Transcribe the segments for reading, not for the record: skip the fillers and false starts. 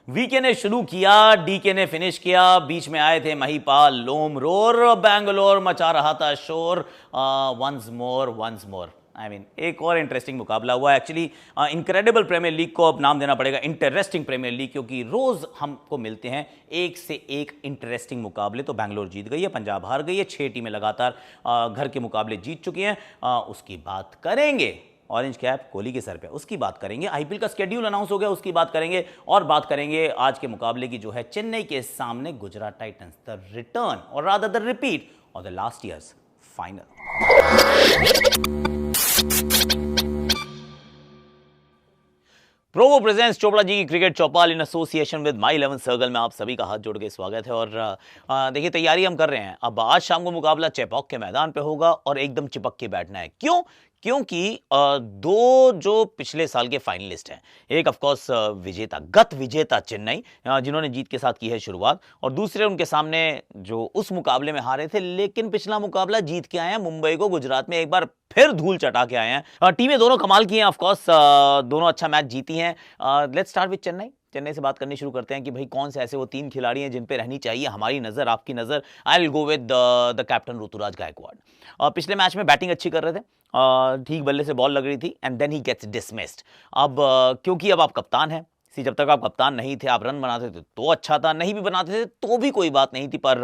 VK ने शुरू किया, डीके ने फिनिश किया, बीच में आए थे महिपाल लोमरोर, बैंगलोर मचा रहा था शोर। वंस मोर आई मीन एक और इंटरेस्टिंग मुकाबला हुआ। एक्चुअली इनक्रेडिबल प्रीमियर लीग को अब नाम देना पड़ेगा इंटरेस्टिंग प्रीमियर लीग, क्योंकि रोज हमको मिलते हैं एक से एक इंटरेस्टिंग मुकाबले। तो बैंगलोर जीत गई है, पंजाब हार गई है, 6 टीमें लगातार घर के मुकाबले जीत चुकी हैं। उसकी बात करेंगे, ऑरेंज कैप कोहली के सर पे, उसकी बात करेंगे। आईपीएल का स्केड्यूल अनाउंस हो गया, उसकी बात करेंगे। और बात करेंगे आज के मुकाबले की, जो है चेन्नई के सामने Gujarat Titans, the return or rather the repeat or the last year's final. Provo presents Chopra ji की cricket Chaupal in association with my 11 circle में आप सभी का हाथ जोड़ के स्वागत है। और देखिए तैयारी हम कर रहे हैं। अब आज शाम को मुकाबला चेपॉक के मैदान पे होगा और एकदम चिपक के बैठना है। क्यों? क्योंकि दो जो पिछले साल के फाइनलिस्ट हैं, एक ऑफकोर्स विजेता, गत विजेता चेन्नई, जिन्होंने जीत के साथ की है शुरुआत, और दूसरे उनके सामने जो उस मुकाबले में हारे थे लेकिन पिछला मुकाबला जीत के आए हैं, मुंबई को गुजरात में एक बार फिर धूल चटा के आए हैं। टीमें दोनों कमाल की हैं, ऑफकोर्स दोनों अच्छा मैच जीती हैं। Let's start with Chennai. Chennai से बात करनी शुरू करते हैं कि भाई कौन से ऐसे वो 3 खिलाड़ी हैं जिन पे रहनी चाहिए हमारी नजर, आपकी नजर। I will go with the captain Ruturaj Gaikwad. पिछले मैच में बैटिंग अच्छी कर रहे थे, ठीक बल्ले से बॉल लग रही थी, and then he gets dismissed. अब क्योंकि अब आप कप्तान हैं, जब तक आप कप्तान नहीं थे, आप रन बनाते थे तो अच्छा था, नहीं भी बनाते थे तो भी कोई बात नहीं थी। पर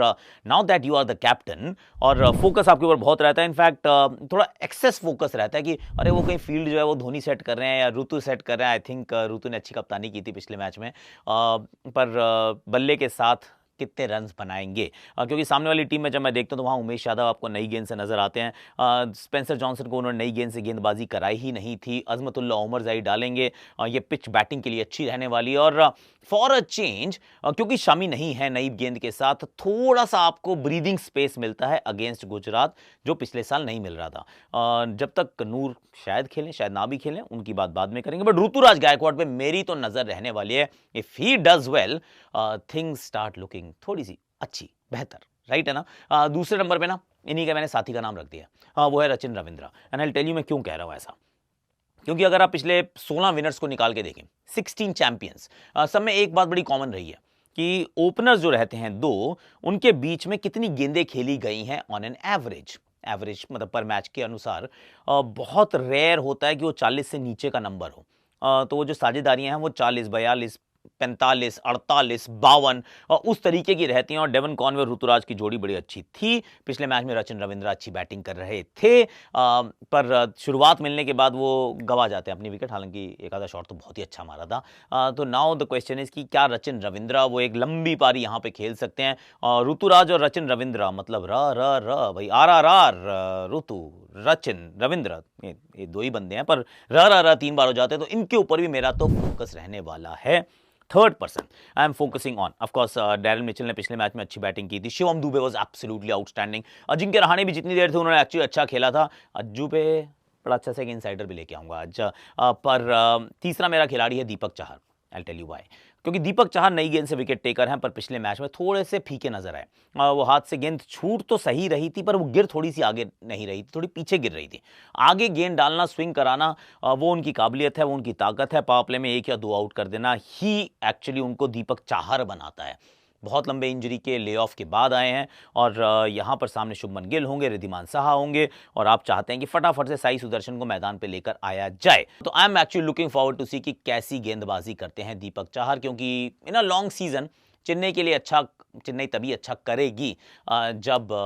now that you are the captain और फोकस आपके ऊपर बहुत रहता है। इनफैक्ट थोड़ा एक्सेस फोकस रहता है कि अरे वो कहीं फील्ड जो है वो धोनी सेट कर रहे हैं या ऋतु सेट कर रहे हैं। आई थिंक ऋतु ने अच्छी कप्तानी की थी पिछले मैच में, पर बल्ले के साथ कितने रन्स बनाएंगे, क्योंकि सामने वाली टीम में जब मैं देखता हूं तो वहां उमेश यादव आपको नई गेंद से नजर आते हैं। स्पेंसर जॉनसन को उन्होंने नई गेंद से गेंदबाजी कराई ही नहीं थी। अजमतुल्ला उमर जाई डालेंगे, ये पिच बैटिंग के लिए अच्छी रहने वाली है। और फॉर अ चेंज, क्योंकि शमी नहीं है नई गेंद के साथ, थोड़ा सा आपको ब्रीदिंग स्पेस मिलता है अगेंस्ट गुजरात, जो पिछले साल नहीं मिल रहा था। जब तक नूर शायद खेलें, शायद ना भी खेलें, उनकी बात बाद में करेंगे, बट ऋतुराज गायकवाड़ पे मेरी तो नजर रहने वाली है। If he does well, things start looking थोड़ी सी अच्छी, बेहतर, राइट है ना। दूसरे नंबर पे ना इन्हीं का मैंने साथी का नाम रख दिया, वो है Rachin Ravindra. And I will tell you मैं क्यों कह रहा हूं ऐसा। क्योंकि अगर आप पिछले 16 विनर्स को निकाल के देखें, 16 चैंपियंस, सब में एक बात बड़ी कॉमन रही है कि ओपनर्स जो रहते हैं दो, उनके बीच में कितनी गेंदें खेली गई हैं ऑन एन एवरेज। एवरेज मतलब पर मैच के अनुसार बहुत रेयर होता है कि वो 40 से नीचे का नंबर हो। तो वो जो साझेदारियां हैं वो 40, 42, 45, 48, 52 और उस तरीके की रहती हैं। और डेवन कॉनवे ऋतुराज की जोड़ी बड़ी अच्छी थी। पिछले मैच में रचिन रविंद्रा अच्छी बैटिंग कर रहे थे, पर शुरुआत मिलने के बाद वो गवा जाते हैं अपनी विकेट। हालांकि एक आधा शॉट तो बहुत ही अच्छा मारा था। तो नाउ द क्वेश्चन इज कि क्या रचिन रविंद्रा वो एक लंबी पारी यहाँ पे खेल सकते हैं? ऋतुराज और रचिन रविंद्रा मतलब र भाई RRR, ऋतु, रचिन, रविंद्रा, ये दो ही बंदे हैं, पर र 3 बार हो जाते हैं। तो इनके ऊपर भी मेरा तो फोकस रहने वाला है। Third person I am focusing on, of course Daryl Mitchell ने पिछले मैच में अच्छी बैटिंग की थी। Shivam Dubey was absolutely outstanding. Ajinkya Rahane भी जितनी देर थे उन्होंने एक्चुअली अच्छा खेला था। अज्जू पे बड़ा अच्छा से एक इनसाइडर भी लेके आऊंगा आज। पर तीसरा मेरा खिलाड़ी है Deepak Chahar. I tell you why. क्योंकि दीपक चाहर नई गेंद से विकेट टेकर हैं, पर पिछले मैच में थोड़े से फीके नजर आए। वो हाथ से गेंद छूट तो सही रही थी, पर वो गिर थोड़ी सी आगे नहीं रही थी, थोड़ी पीछे गिर रही थी। आगे गेंद डालना, स्विंग कराना, वो उनकी काबिलियत है, वो उनकी ताकत है। पावर प्ले में 1 या 2 आउट कर देना ही एक्चुअली उनको दीपक चाहर बनाता है। बहुत लंबे इंजरी के ले ऑफ के बाद आए हैं और यहाँ पर सामने शुभमन गिल होंगे, रिद्धिमान साहा होंगे, और आप चाहते हैं कि फटाफट से साई सुदर्शन को मैदान पे लेकर आया जाए। तो I am actually looking forward to see कि कैसी गेंदबाजी करते हैं दीपक चाहर, क्योंकि in a long season Chennai के लिए अच्छा, चेन्नई तभी अच्छा करेगी जब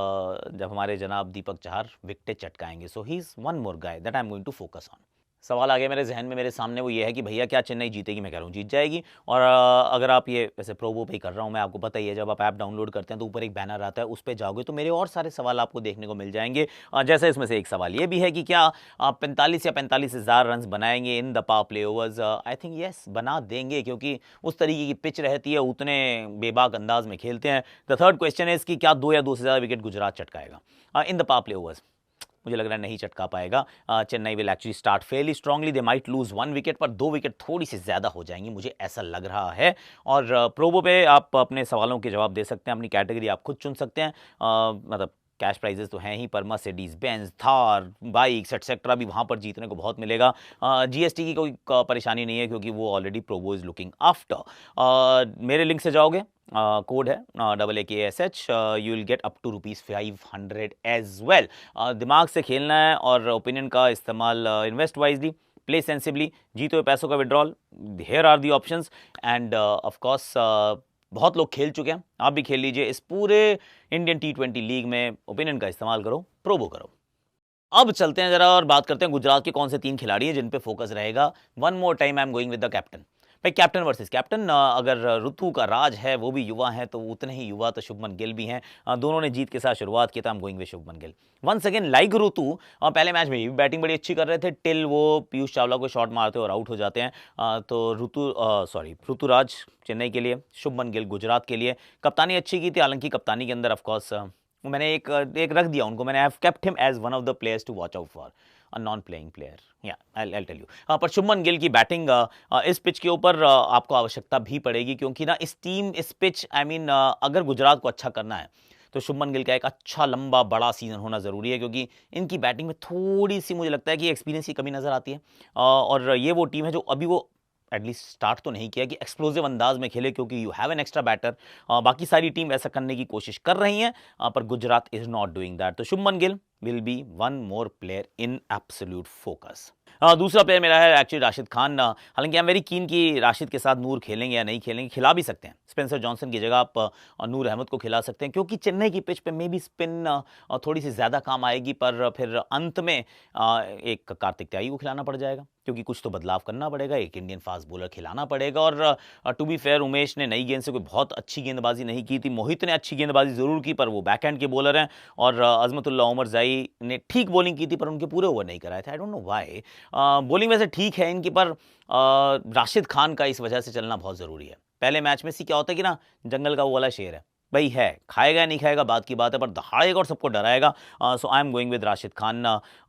हमारे जनाब दीपक चाहर विकेट चटकाएंगे। So he is one more guy that I am going to focus on. सवाल आ गया मेरे जहन में, मेरे सामने, वो ये है कि भैया क्या चेन्नई जीतेगी? मैं कह रहा हूँ जीत जाएगी। और अगर आप ये वैसे प्रोवो पे ही कर रहा हूँ मैं, आपको पता ही है जब आप ऐप डाउनलोड करते हैं तो ऊपर एक बैनर आता है, उस पर जाओगे तो मेरे और सारे सवाल आपको देखने को मिल जाएंगे। जैसे इसमें से एक सवाल ये भी है कि क्या 45 या 45,000 रन बनाएंगे इन the power play overs? I think yes, बना देंगे, क्योंकि उस तरीके की पिच रहती है, उतने बेबाक अंदाज में खेलते हैं। द थर्ड क्वेश्चन है कि क्या 2 या 2 से ज़्यादा विकेट गुजरात चटकाएगा in the power play overs? मुझे लग रहा है नहीं चटका पाएगा। Chennai will actually start fairly strongly, they might lose 1 wicket, पर 2 विकेट थोड़ी सी ज्यादा हो जाएंगी, मुझे ऐसा लग रहा है। और प्रोवो पे आप अपने सवालों के जवाब दे सकते हैं, अपनी कैटेगरी आप खुद चुन सकते हैं। मतलब कैश प्राइजेस तो हैं ही, पर Mercedes Benz, Thar, bikes etcetera भी वहाँ पर जीतने को बहुत मिलेगा। जीएसटी की कोई परेशानी नहीं है क्योंकि वो already Probo is looking after. मेरे लिंक से जाओगे, कोड है AAKSH, you will get up to ₹500 as well. दिमाग से खेलना है और ओपिनियन का इस्तेमाल, इन्वेस्ट वाइजली, प्ले सेंसिबली, जीते हुए पैसों का withdrawal, here are the options and of course बहुत लोग खेल चुके हैं, आप भी खेल लीजिए इस पूरे इंडियन T20 लीग में। ओपिनियन का इस्तेमाल करो, प्रोबो करो। अब चलते हैं जरा और बात करते हैं गुजरात के कौन से 3 खिलाड़ी हैं जिन पे फोकस रहेगा। One more time I am going with the captain. भाई कैप्टन वर्सेस कैप्टन, अगर ऋतु का राज है वो भी युवा है तो उतने ही युवा तो शुभमन गिल भी हैं। दोनों ने जीत के साथ शुरुआत की, था I am going with Shubman Gill. Once again like Ritu, पहले मैच में भी बैटिंग बड़ी अच्छी कर रहे थे टिल वो पीयूष चावला को शॉट मारते और आउट हो जाते हैं। तो ऋतुराज चेन्नई के लिए, शुभमन गिल गुजरात के लिए। कप्तानी अच्छी की थी, हालांकि कप्तानी के अंदर ऑफकोर्स मैंने एक रख दिया उनको, मैंने have kept him as one of the players to watch out for, a non playing player, या आई टेल यू। पर शुभमन गिल की बैटिंग इस पिच के ऊपर आपको आवश्यकता भी पड़ेगी क्योंकि ना इस पिच अगर गुजरात को अच्छा करना है तो शुभमन गिल का एक अच्छा लंबा बड़ा सीजन होना जरूरी है क्योंकि इनकी बैटिंग में थोड़ी सी मुझे लगता है कि एक्सपीरियंस की कमी नजर आती है। और ये वो टीम है जो अभी वो एटलीस्ट स्टार्ट तो नहीं किया कि एक्सप्लोसिव अंदाज में खेले क्योंकि you have an extra batter. बाकी सारी टीम ऐसा करने की कोशिश कर रही हैं, पर Gujarat is not doing that. तो Shubman Gill will be one more player in absolute focus. दूसरा प्लेयर मेरा है एक्चुअली राशिद खान। हालांकि आई एम वेरी कीन कि राशिद के साथ नूर खेलेंगे या नहीं खेलेंगे, खिला भी सकते हैं। स्पेंसर जॉनसन की जगह आप नूर अहमद को खिला सकते हैं क्योंकि चेन्नई की पिच पे मे बी स्पिन थोड़ी सी ज़्यादा काम आएगी, पर फिर अंत में एक कार्तिक त्यागी को खिलाना पड़ जाएगा क्योंकि कुछ तो बदलाव करना पड़ेगा, एक इंडियन फास्ट बॉलर खिलाना पड़ेगा। और टू बी फेयर उमेश ने नई गेंद से कोई बहुत अच्छी गेंदबाजी नहीं की थी, मोहित ने अच्छी गेंदबाजी जरूर की पर वो बैकहैंड के बॉलर हैं, और अजमतुल्ला उमर जाई ने ठीक बॉलिंग की थी पर उनके पूरे ओवर नहीं कराए थे। I don't know why. Bowling वैसे ठीक है इनकी, पर राशिद खान का इस वजह से चलना बहुत ज़रूरी है। पहले मैच में क्या होता है कि ना जंगल का वो वाला शेर है, भाई है खाएगा नहीं खाएगा बात की बात है, पर दहाड़ेगा और सबको डराएगा। So I am going with Rashid Khan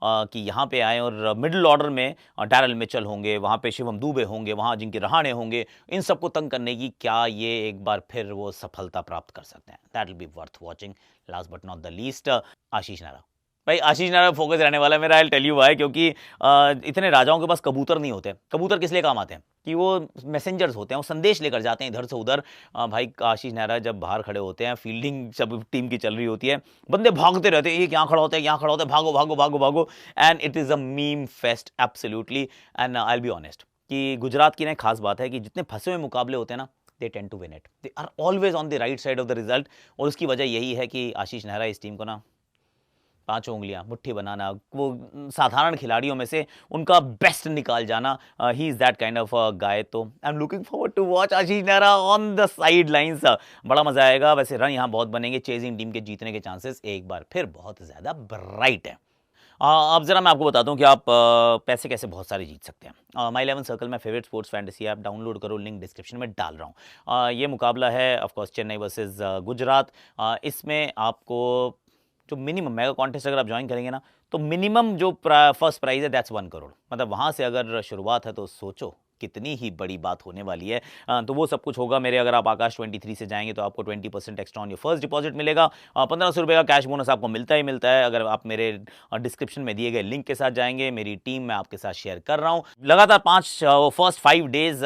कि यहाँ पे आए और मिडिल ऑर्डर में डैरल मिचेल होंगे, वहाँ पे शिवम दुबे होंगे, वहाँ अजिंक्य रहाणे होंगे, इन सबको तंग करने की क्या ये एक बार फिर वो सफलता प्राप्त कर सकते हैं? That will be worth watching. Last but not the least, Ashish Nehra. भाई आशीष नेहरा फोकस रहने वाला है मेरा, आई टेल यू व्हाई, क्योंकि इतने राजाओं के पास कबूतर नहीं होते। कबूतर किस लिए काम आते हैं कि वो मैसेंजर्स होते हैं, वो संदेश लेकर जाते हैं इधर से उधर। भाई आशीष नेहरा जब बाहर खड़े होते हैं, फील्डिंग जब टीम की चल रही होती है, बंदे भागते रहते हैं, ये यहाँ खड़ा होता है, यहाँ खड़ा होता है, भागो भागो भागो भागो, and it is a meme fest absolutely. And I will be honest कि गुजरात की ना एक खास बात है कि जितने फंसे हुए मुकाबले होते हैं ना, they tend to win it, they are always on the right side of the result. और उसकी वजह यही है कि आशीष नेहरा इस टीम को ना 5 उंगलियां मुट्ठी बनाना, वो साधारण खिलाड़ियों में से उनका बेस्ट निकाल जाना, he is that kind of guy. तो I am looking forward to watch Ashish Nehra on the sidelines. बड़ा मजा आएगा। वैसे रन यहाँ बहुत बनेंगे, चेजिंग टीम के जीतने के चांसेस एक बार फिर बहुत ज़्यादा ब्राइट है। अब जरा मैं आपको बताता हूँ कि आप पैसे कैसे बहुत सारे जीत सकते हैं। माई 11 सर्कल में favourite sports fantasy app download करो, लिंक डिस्क्रिप्शन में डाल रहा हूँ। ये मुकाबला है ऑफकोर्स चेन्नई वर्सेस गुजरात। इसमें आपको जो मिनिमम मेगा कॉन्टेस्ट अगर आप ज्वाइन करेंगे ना, तो मिनिमम जो फर्स्ट प्राइज है दैट्स 1 करोड़। मतलब वहाँ से अगर शुरुआत है तो सोचो कितनी ही बड़ी बात होने वाली है। तो वो सब कुछ होगा मेरे, अगर आप आकाश 23 से जाएंगे तो आपको 20% extra on your first deposit मिलेगा। 1500 रुपये का कैश बोनस आपको मिलता ही मिलता है अगर आप मेरे डिस्क्रिप्शन में दिए गए लिंक के साथ जाएंगे। मेरी टीम मैं आपके साथ शेयर कर रहा हूँ। लगातार 5 फर्स्ट 5 डेज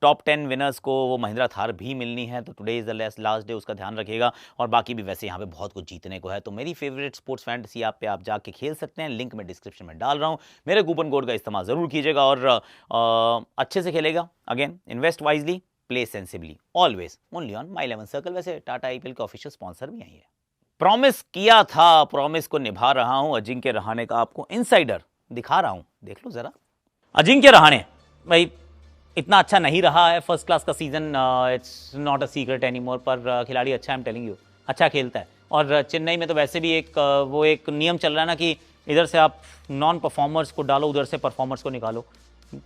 टॉप 10 विनर्स को वो महिंद्रा थार भी मिलनी है, तो today is the last day, उसका ध्यान रखिएगा। और बाकी भी वैसे यहाँ पे बहुत कुछ जीतने को है, तो मेरी फेवरेट स्पोर्ट्स फैंटेसी ऐप पे आप जाके खेल सकते हैं, लिंक मैं डिस्क्रिप्शन में डाल रहा हूँ। मेरे कूपन कोड का इस्तेमाल जरूर कीजिएगा और अच्छे से खेलेगा। Again invest wisely, play sensibly, always only on my 11 circle. वैसे टाटा आईपीएल का ऑफिशियल स्पॉन्सर भी यही है। प्रॉमिस किया था, प्रॉमिस को निभा रहा हूं। अजिंक्य रहाणे का आपको इनसाइडर दिखा रहा हूं, देख लो जरा। अजिंक्य रहाणे भाई इतना अच्छा नहीं रहा है फर्स्ट क्लास का season, it's not a secret any more, पर खिलाड़ी अच्छा, आई एम टेलिंग यू, अच्छा खेलता है। और चेन्नई में तो वैसे भी वो एक नियम चल रहा है ना कि इधर से आप नॉन परफॉर्मर्स को डालो, उधर से परफॉर्मर्स को निकालो।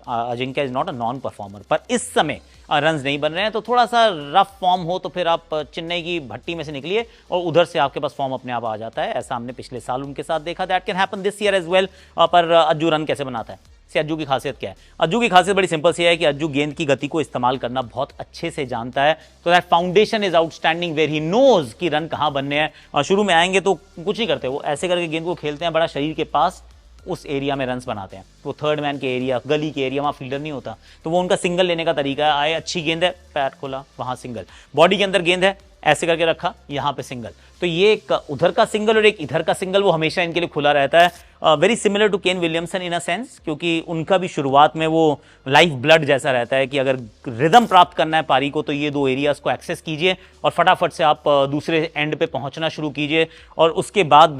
Ajinkya is not a non performer, पर इस समय रन्स नहीं बन रहे हैं, तो थोड़ा सा रफ फॉर्म हो तो फिर आप चेन्नई की भट्टी में से निकलिए और उधर से आपके पास फॉर्म अपने आप आ जाता है। ऐसा हमने पिछले साल उनके साथ देखा, that can happen this year as well. पर अज्जू रन कैसे बनाता है, से अज्जू की खासियत क्या है? अज्जू की खासियत बड़ी सिंपल सी है कि अज्जू गेंद की गति को इस्तेमाल करना बहुत अच्छे से जानता है। तो that foundation is outstanding where he knows कि रन कहां बनने हैं। और शुरू में आएंगे तो कुछ नहीं करते, वो ऐसे करके गेंद को खेलते हैं बड़ा शरीर के पास, उस एरिया में रन्स बनाते हैं। वो थर्ड मैन के एरिया, गली के एरिया, वहां फील्डर नहीं होता, तो वो उनका सिंगल लेने का तरीका है। आए अच्छी गेंद है, पैर खोला, वहां सिंगल, बॉडी के अंदर गेंद है, ऐसे करके रखा, यहां पे सिंगल। तो ये एक उधर का सिंगल और एक इधर का सिंगल, वो हमेशा इनके लिए खुला रहता है। Very similar to Kane Williamson in a sense, क्योंकि उनका भी शुरुआत में वो लाइफ ब्लड जैसा रहता है कि अगर रिदम प्राप्त करना है पारी को तो ये दो एरियाज को एक्सेस कीजिए और फटाफट से आप दूसरे एंड पे पहुंचना शुरू कीजिए। और उसके बाद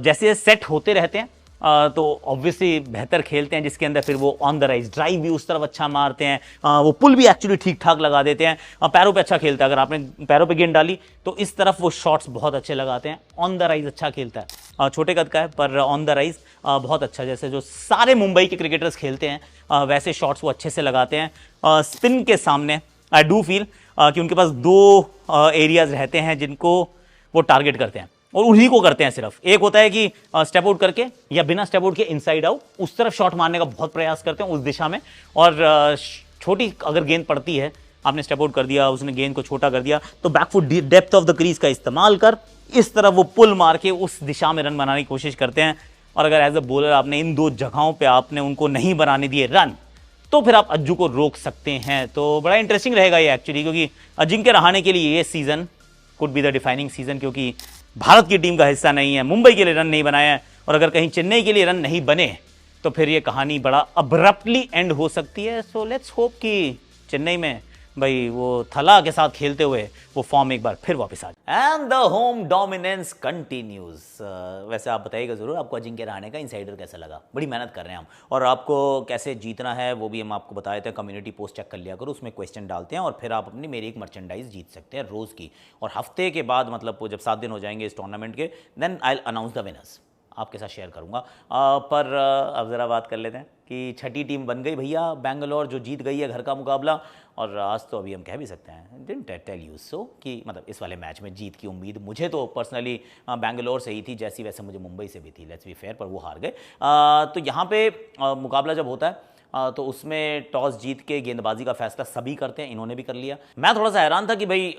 जैसे सेट होते रहते हैं तो ऑब्वियसली बेहतर खेलते हैं, जिसके अंदर फिर वो ऑन द राइज ड्राइव भी उस तरफ अच्छा मारते हैं, वो पुल भी एक्चुअली ठीक ठाक लगा देते हैं, पैरों पे अच्छा खेलता है। अगर आपने पैरों पे गेंद डाली तो इस तरफ वो शॉट्स बहुत अच्छे लगाते हैं, ऑन द राइज अच्छा खेलता है। छोटे कद का है पर ऑन द राइज बहुत अच्छा, जैसे जो सारे मुंबई के क्रिकेटर्स खेलते हैं वैसे शॉट्स वो अच्छे से लगाते हैं। स्पिन के सामने आई डू फील कि उनके पास दो एरियाज रहते हैं जिनको वो टारगेट करते हैं और उन्हीं को करते हैं सिर्फ। एक होता है कि स्टेप आउट करके या बिना स्टेप आउट के इनसाइड आउट उस तरफ शॉट मारने का बहुत प्रयास करते हैं उस दिशा में। और छोटी अगर गेंद पड़ती है, आपने स्टेप आउट कर दिया, उसने गेंद को छोटा कर दिया, तो back foot depth of the crease का इस्तेमाल कर इस तरफ वो पुल मार के उस दिशा में रन बनाने की कोशिश करते हैं। और अगर एज अ बॉलर आपने इन दो जगहों पर आपने उनको नहीं बनाने दिए रन, तो फिर आप अज्जू को रोक सकते हैं। तो बड़ा इंटरेस्टिंग रहेगा ये एक्चुअली, क्योंकि अजिंक्य रहाणे के लिए ये season could be the defining season, क्योंकि भारत की टीम का हिस्सा नहीं है, मुंबई के लिए रन नहीं बनाया है, और अगर कहीं चेन्नई के लिए रन नहीं बने तो फिर ये कहानी बड़ा अब्रप्टली एंड हो सकती है। सो लेट्स होप कि चेन्नई में भाई वो थला के साथ खेलते हुए वो फॉर्म एक बार फिर वापस आ जाए। And the home dominance continues. वैसे आप बताइएगा जरूर आपको अजिंक्य रहाणे का इनसाइडर कैसा लगा। बड़ी मेहनत कर रहे हैं हम, और आपको कैसे जीतना है वो भी हम आपको बताए थे। कम्युनिटी पोस्ट चेक कर लिया करो, उसमें क्वेश्चन डालते हैं और फिर आप अपनी मेरी एक मर्चेंडाइज जीत सकते हैं रोज़ की। और हफ्ते के बाद, मतलब जब 7 दिन हो जाएंगे इस टूर्नामेंट के, then I will announce the winners, आपके साथ शेयर करूंगा। पर अब ज़रा बात कर लेते हैं कि छठी टीम बन गई भैया बेंगलोर, जो जीत गई है घर का मुकाबला। और आज तो अभी हम कह भी सकते हैं, डिडंट टेल यू सो, कि मतलब इस वाले मैच में जीत की उम्मीद मुझे तो पर्सनली बेंगलोर से ही थी, जैसी वैसे मुझे मुंबई से भी थी, लेट्स बी फेयर, पर वो हार गए। तो यहाँ पे मुकाबला जब होता है तो उसमें टॉस जीत के गेंदबाजी का फैसला सभी करते हैं, इन्होंने भी कर लिया। मैं थोड़ा सा हैरान था कि भाई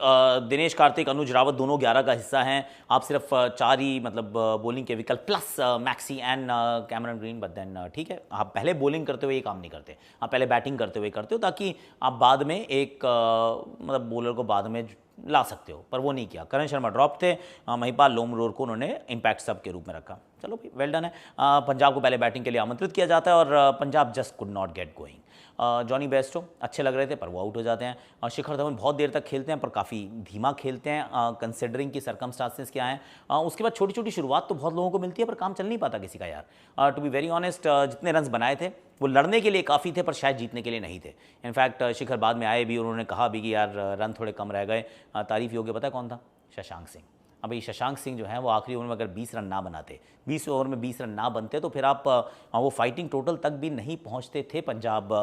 दिनेश कार्तिक, अनुज रावत दोनों 11 का हिस्सा हैं, आप सिर्फ 4 ही मतलब बॉलिंग के विकल्प plus Maxi and Cameron Green. But then ठीक है, आप पहले बॉलिंग करते हुए ये काम नहीं करते, आप पहले बैटिंग करते हुए करते हो, ताकि आप बाद में एक मतलब बॉलर को बाद में ला सकते हो, पर वो नहीं किया। करण शर्मा ड्रॉप थे, महिपाल लोमरोर को उन्होंने इम्पैक्ट सब के रूप में रखा। चलो भाई वेल डन है। पंजाब को पहले बैटिंग के लिए आमंत्रित किया जाता है और Punjab just could not get going. Jonny Bairstow अच्छे लग रहे थे पर वो आउट हो जाते हैं। शिखर धवन बहुत देर तक खेलते हैं पर काफ़ी धीमा खेलते हैं कंसिडरिंग की सर्कमस्टांसेस क्या हैं। उसके बाद छोटी छोटी शुरुआत तो बहुत लोगों को मिलती है पर काम चल नहीं पाता किसी का यार। टू बी वेरी ऑनेस्ट, जितने रन्स बनाए थे वो लड़ने के लिए काफ़ी थे पर शायद जीतने के लिए नहीं थे। इनफैक्ट शिखर बाद में आए भी, उन्होंने कहा भी कि यार रन थोड़े कम रह गए। तारीफ योग्य पता है कौन था? शशांक सिंह। अभी शशांक सिंह जो है वो आखिरी ओवर में अगर 20 रन ना बनाते, 20 ओवर में 20 रन ना बनते, तो फिर आप वो फाइटिंग टोटल तक भी नहीं पहुंचते थे पंजाब।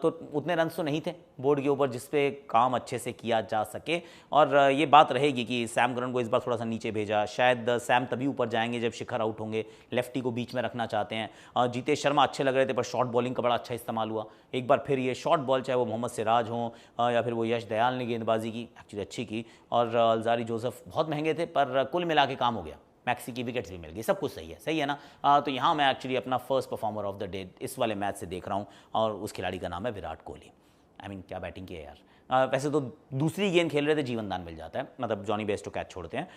तो उतने रन तो नहीं थे बोर्ड के ऊपर जिस पे काम अच्छे से किया जा सके। और ये बात रहेगी कि सैम करन को इस बार थोड़ा सा नीचे भेजा, शायद सैम तभी ऊपर जाएंगे जब शिखर आउट होंगे, लेफ्टी को बीच में रखना चाहते हैं। जीतेश शर्मा अच्छे लग रहे थे पर शॉर्ट बॉलिंग का बड़ा अच्छा इस्तेमाल हुआ। एक बार फिर ये शॉर्ट बॉल, चाहे वो मोहम्मद सिराज हों या फिर वो यश दयाल ने गेंदबाजी की, एक्चुअली अच्छी की। और अलजारी जोसेफ बहुत महंगे थे पर कुल मिला के काम हो गया, मैक्सी की विकेट्स भी मिल गई, सब कुछ सही है ना। तो यहाँ मैं एक्चुअली अपना first performer of the day इस वाले मैच से देख रहा हूँ और उस खिलाड़ी का नाम है विराट कोहली। आई मीन क्या बैटिंग की है यार। वैसे तो दूसरी गेंद खेल रहे थे जीवन दान मिल जाता है, मतलब जॉनी बेस्टो कैच छोड़ते हैं,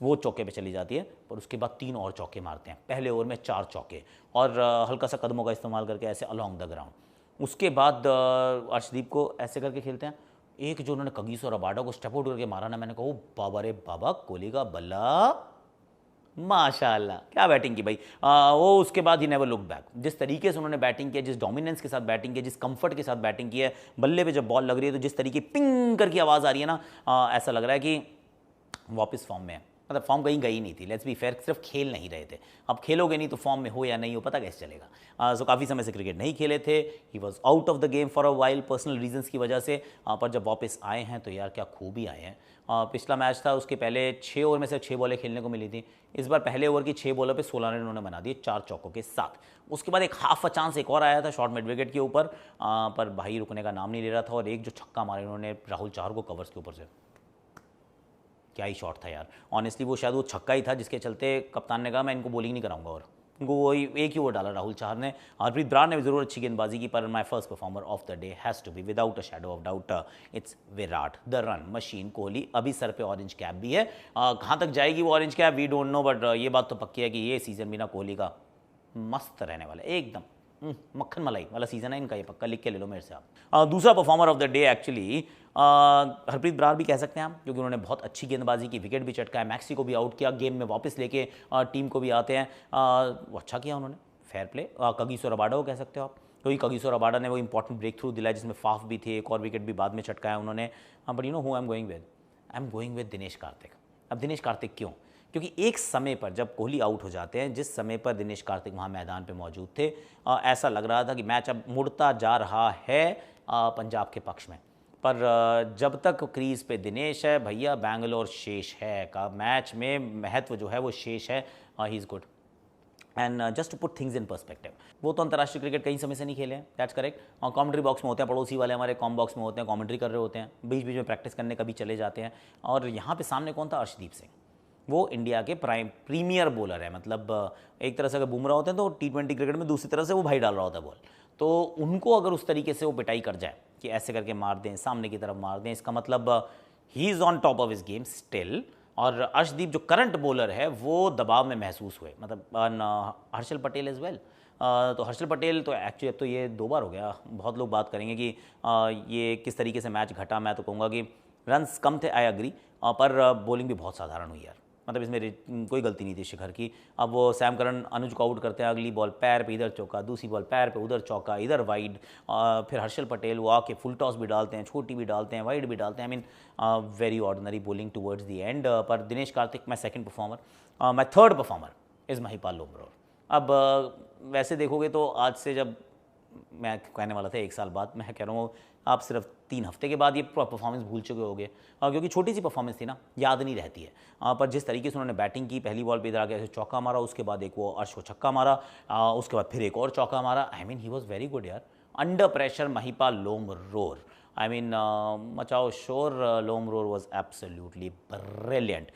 वो चौके पे चली जाती है, पर उसके बाद 3 और चौके मारते हैं। पहले ओवर में 4 चौके और हल्का सा कदमों का इस्तेमाल करके ऐसे अलॉन्ग द ग्राउंड। उसके बाद अर्शदीप को ऐसे करके खेलते हैं। एक जो उन्होंने कगिसो रबाडा को स्टेप आउट करके मारा ना, मैंने कहा बाबा रे बाबा, कोहली का बल्ला, माशाल्लाह क्या बैटिंग की भाई। वो उसके बाद ही नेवर लुक बैक। जिस तरीके से उन्होंने बैटिंग किया, जिस डोमिनेंस के साथ बैटिंग किया, जिस कंफर्ट के साथ बैटिंग की है, बल्ले पे जब बॉल लग रही है तो जिस तरीके पिंग करके आवाज़ आ रही है ना, ऐसा लग रहा है कि वापस फॉर्म में है। मतलब फॉर्म कहीं गई नहीं थी, लेट्स बी फेयर, सिर्फ खेल नहीं रहे थे। अब खेलोगे नहीं तो फॉर्म में हो या नहीं हो पता कैसे चलेगा। सो काफ़ी समय से क्रिकेट नहीं खेले थे, he was out of the game for a while personal reasons की वजह से। पर जब वापस आए हैं तो यार क्या खूब ही आए हैं। पिछला मैच था, उसके पहले 6 ओवर में से 6 बॉलें खेलने को मिली थी। इस बार पहले ओवर की 6 बॉलों पे 16 रन उन्होंने बना दिए 4 चौकों के साथ। उसके बाद एक हाफ अ चांस एक और आया था शॉर्ट मिड विकेट के ऊपर, पर भाई रुकने का नाम नहीं ले रहा था, और एक जो छक्का मारे उन्होंने राहुल चहर को कवर्स के ऊपर से, क्या ही शॉट था यार। ऑनेस्टली वो शायद वो छक्का ही था जिसके चलते कप्तान ने कहा मैं इनको बॉलिंग नहीं कराऊंगा, और उनको वही एक ही ओवर डाला राहुल चहर ने। हरप्रीत ब्रार ने भी जरूर अच्छी गेंदबाजी की, पर my first performer of the day has to be without a shadow of doubt it's Virat the run machine Kohli. अभी सर पे ऑरेंज कैप भी है, कहाँ तक जाएगी वो orange cap we don't know, but ये बात तो पक्की है कि ये सीज़न भी ना कोहली का मस्त रहने वाला है, एकदम मक्खन मलाई वाला सीजन है इनका, ये पक्का लिख के ले लो मेरे से आप। दूसरा performer of the day actually Harpreet Brar भी कह सकते हैं हम, क्योंकि उन्होंने बहुत अच्छी गेंदबाजी की, विकेट भी चटकाया, मैक्सी को भी आउट किया, गेम में वापस लेके टीम को भी आते हैं। वो अच्छा किया उन्होंने, फेयर प्ले। कगिसो रबाडा को कह सकते हो आप, क्योंकि कगिसो रबाडा ने वो इंपॉर्टेंट ब्रेक थ्रू दिलाया जिसमें फाफ भी थे, एक और विकेट भी बाद में चटकाया उन्होंने। But you know who I am going with Dinesh Karthik. अब दिनेश कार्तिक क्यों? क्योंकि एक समय पर जब कोहली आउट हो जाते हैं, जिस समय पर दिनेश कार्तिक वहाँ मैदान पे मौजूद थे, ऐसा लग रहा था कि मैच अब मुड़ता जा रहा है पंजाब के पक्ष में। पर जब तक क्रीज पे दिनेश है भैया, बैंगलोर शेष है का मैच में महत्व जो है वो शेष है। He is good. And just to put things in perspective, वो तो अंतर्राष्ट्रीय क्रिकेट कई समय से नहीं खेले हैं, दैट्स करेक्ट। और कमेंट्री बॉक्स में होते हैं, पड़ोसी वाले हमारे कॉम बॉक्स में होते हैं, कमेंट्री कर रहे होते हैं, बीच बीच में प्रैक्टिस करने कभी चले जाते हैं। और यहाँ पे सामने कौन था? अर्शदीप सिंह। वो इंडिया के प्रीमियर बॉलर है, मतलब एक तरह से अगर बुमराह होते हैं तो T20 क्रिकेट में दूसरी तरह से वो भाई डाल रहा होता है बॉल। तो उनको अगर उस तरीके से वो पिटाई कर जाए कि ऐसे करके मार दें, सामने की तरफ मार दें, इसका मतलब he is on top of his game still. और अर्शदीप जो करंट बॉलर है वो दबाव में महसूस हुए, मतलब हर्षल पटेल इज़ वेल। तो हर्षल पटेल तो एक्चुअली अब तो ये 2 बार हो गया, बहुत लोग बात करेंगे कि ये किस तरीके से मैच घटा। मैं तो कहूँगा कि रन्स कम थे, आई एग्री, पर बॉलिंग भी बहुत साधारण हुई यार, मतलब इसमें कोई गलती नहीं थी शिखर की। अब वो सैम करन अनुज को आउट करते हैं, अगली बॉल पैर पे इधर चौका, दूसरी बॉल पैर पे उधर चौका, इधर वाइड। फिर हर्षल पटेल वो आके फुल टॉस भी डालते हैं, छोटी भी डालते हैं, वाइड भी डालते हैं। I mean very ordinary bowling towards the end. पर Dinesh Karthik my second performer, my third performer is Mahipal Lomror. अब वैसे देखोगे तो आज से, जब मैं कहने वाला था 1 साल बाद, मैं कह रहा हूँ आप सिर्फ 3 हफ्ते के बाद ये परफॉर्मेंस भूल चुके होगे, क्योंकि छोटी सी परफॉर्मेंस थी ना, याद नहीं रहती है। पर जिस तरीके से उन्होंने बैटिंग की, पहली बॉल पे इधर आके ऐसे चौका मारा, उसके बाद एक वो अर्श को छक्का मारा, उसके बाद फिर एक और चौका मारा। I mean he was very good यार। Under pressure Mahipal Lomror, I mean मचाओ शोर, लोमरोर वॉज एब्सोल्युटली ब्रिलियंट।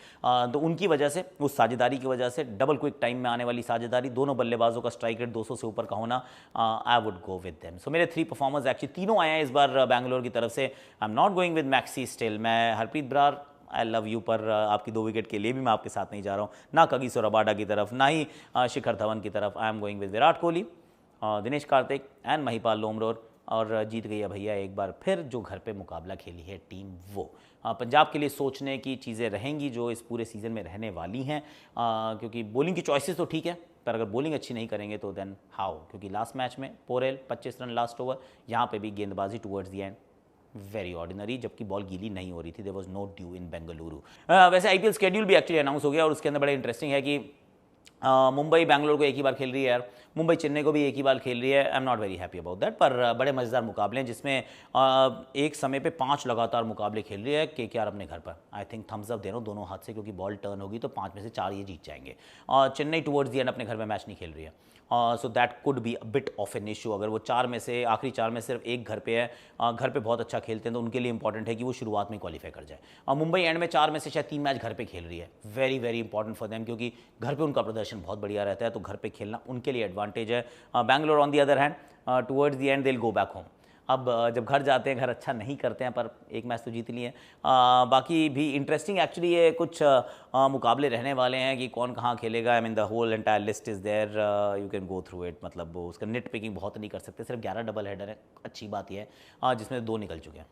तो उनकी वजह से, उस साझेदारी की वजह से, डबल क्विक टाइम में आने वाली साझेदारी, दोनों बल्लेबाजों का स्ट्राइक रेट 200 से ऊपर का होना, I would go with them. So मेरे 3 परफॉर्मर्स एक्चुअली तीनों आए हैं इस बार बैंगलोर की तरफ से। I am not going with Maxi still. मैं Harpreet Brar, I love you, पर आपकी 2 विकेट के लिए भी मैं आपके साथ नहीं जा रहा हूँ, ना कगिसो रबाडा की तरफ, ना ही शिखर धवन की तरफ। आई am going with Virat Kohli, Dinesh Karthik and Mahipal Lomror. और जीत गई है भैया एक बार फिर जो घर पे मुकाबला खेली है टीम वो। पंजाब के लिए सोचने की चीज़ें रहेंगी जो इस पूरे सीज़न में रहने वाली हैं, क्योंकि बॉलिंग की चॉइसेस तो ठीक है, पर अगर बॉलिंग अच्छी नहीं करेंगे तो देन हाउ। क्योंकि लास्ट मैच में पोरेल 25 रन लास्ट ओवर, यहाँ पे भी गेंदबाजी towards the end very ordinary, जबकि बॉल गीली नहीं हो रही थी। There was no dew in Bengaluru. वैसे IPL शेड्यूल भी एक्चुअली अनाउंस हो गया, और उसके अंदर बड़ा इंटरेस्टिंग है कि मुंबई बैंगलोर को एक ही बार खेल रही है यार, मुंबई चेन्नई को भी एक ही बार खेल रही है। आई am not very happy about that, पर बड़े मज़ेदार मुकाबले हैं जिसमें एक समय पे 5 लगातार मुकाबले खेल रही है KKR अपने घर पर। आई थिंक थम्स अप दे रहा हूँ दोनों हाथ से, क्योंकि बॉल टर्न होगी तो 5 में से 4 ये जीत जाएंगे। चेन्नई टुवर्ड्स दी एंड अपने घर में मैच नहीं खेल रही है, so that could be a bit of an issue. अगर वो 4 में से, आखिरी 4 में सिर्फ एक घर पे है, घर पे बहुत अच्छा खेलते हैं, तो उनके लिए इंपॉर्टेंट है कि वो शुरुआत में क्वालिफाई कर जाए। मुंबई एंड में 4 में से शायद 3 मैच घर पे खेल रही है, very very important for them, क्योंकि घर पे उनका प्रदर्शन बहुत बढ़िया रहता है, तो घर पे खेलना उनके लिए एडवांटेज है। Bangalore on the other hand towards the and they will go back home. अब जब घर जाते हैं, घर अच्छा नहीं करते हैं, पर एक मैच तो जीत लिए। बाकी भी इंटरेस्टिंग एक्चुअली ये कुछ मुकाबले रहने वाले हैं कि कौन कहाँ खेलेगा। I mean the whole entire list is there, you can go through it. मतलब वो उसका नेट पिकिंग बहुत नहीं कर सकते, सिर्फ 11 डबल हेडर है। अच्छी बात यह है जिसमें 2 निकल चुके हैं।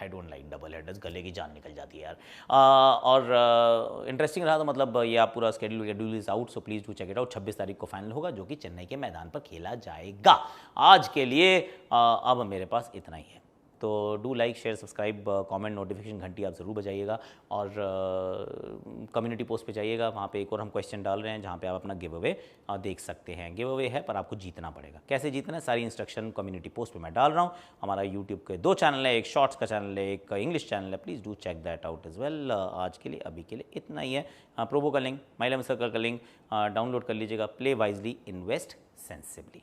I don't like double headers, गले की जान निकल जाती है यार। और इंटरेस्टिंग रहा, तो मतलब ये आप पूरा schedule is out, so please do check it out. 26 तारीख को फाइनल होगा, जो कि चेन्नई के मैदान पर खेला जाएगा। आज के लिए अब मेरे पास इतना ही है। तो do like share subscribe comment notification घंटी आप ज़रूर बजाइएगा और कम्युनिटी पोस्ट पे जाइएगा, वहाँ पे एक और हम क्वेश्चन डाल रहे हैं जहाँ पे आप अपना गिव अवे देख सकते हैं। गिव अवे है पर आपको जीतना पड़ेगा। कैसे जीतना है सारी इंस्ट्रक्शन कम्युनिटी पोस्ट पे मैं डाल रहा हूँ। हमारा यूट्यूब के 2 चैनल है, एक शॉर्ट्स का चैनल है, एक इंग्लिश चैनल है, please do check that out as well. आज के लिए अभी के लिए इतना ही है। प्रोबो का लिंक, माई इलेवन सर्कल का लिंक डाउनलोड कर लीजिएगा। Play wisely, invest sensibly.